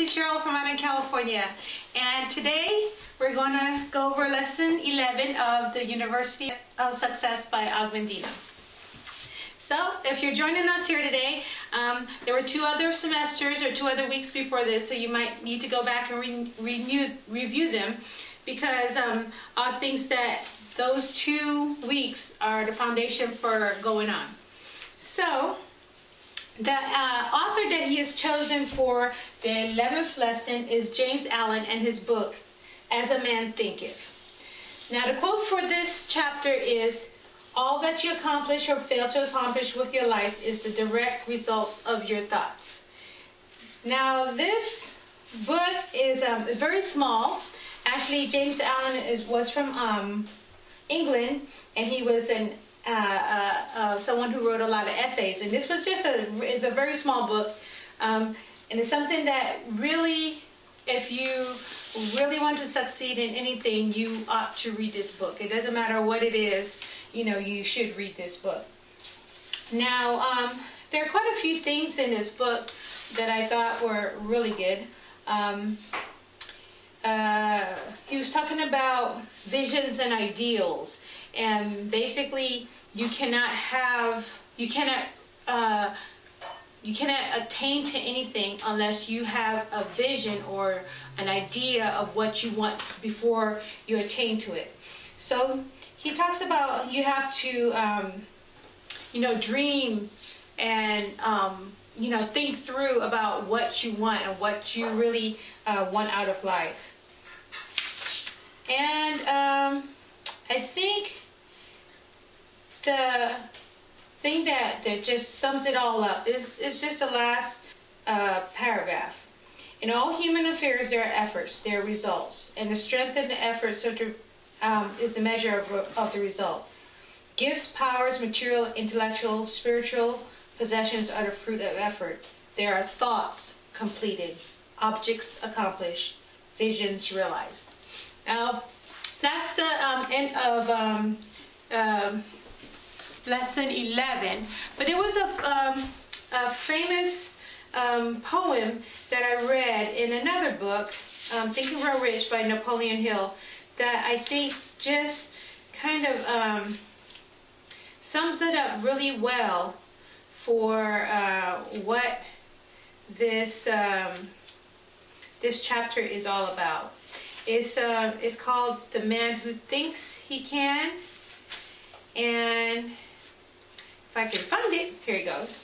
is Cheryl from out in California, and today we're going to go over lesson 11 of the University of Success by Og Mandino. So, if you're joining us here today, there were 2 other semesters or 2 other weeks before this, so you might need to go back and review them, because Og thinks that those 2 weeks are the foundation for going on. So, the author that he has chosen for the 11th lesson is James Allen and his book, As A Man Thinketh. Now, the quote for this chapter is, "All that you accomplish or fail to accomplish with your life is the direct results of your thoughts." Now, this book is very small. Actually, James Allen was from England, and he was someone who wrote a lot of essays. And this was just it's a very small book, and it's something that really, if you really want to succeed in anything, you ought to read this book. It doesn't matter what it is, you should read this book. Now, there are quite a few things in this book that I thought were really good. He was talking about visions and ideals, and basically you cannot attain to anything unless you have a vision or an idea of what you want before you attain to it. So he talks about you have to dream and think through about what you want and what you really want out of life. And I think the thing that just sums it all up is just the last paragraph. In all human affairs, there are efforts, there are results, and the strength and the efforts is the measure of the result. Gifts, powers, material, intellectual, spiritual possessions are the fruit of effort. There are thoughts completed, objects accomplished, visions realized. Now, that's the end of lesson 11. But there was a famous poem that I read in another book, Think and Grow Rich by Napoleon Hill, that I think just kind of sums it up really well for what this chapter is all about. It's called The Man Who Thinks He Can, and if I can find it, here it goes.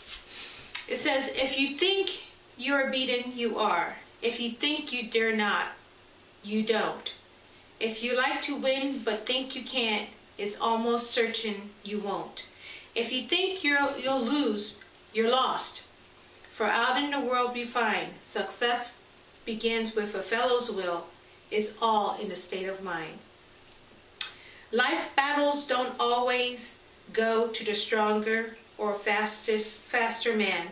It says, "If you think you are beaten, you are. If you think you dare not, you don't. If you like to win but think you can't, it's almost certain you won't. If you think you'll lose, you're lost. For out in the world we find success begins with a fellow's will. It's all in the state of mind. Life battles don't always go to the stronger or faster man,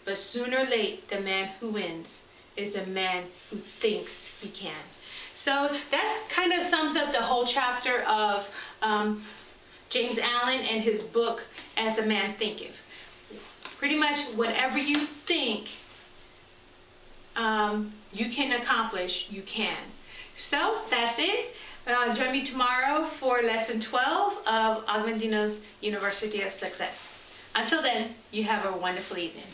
but sooner or late the man who wins is the man who thinks he can." So that kind of sums up the whole chapter of James Allen and his book, As A Man Thinketh. Pretty much whatever you think you can accomplish, you can. So that's it. Join me tomorrow for lesson 12 of Og Mandino's University of Success. Until then, you have a wonderful evening.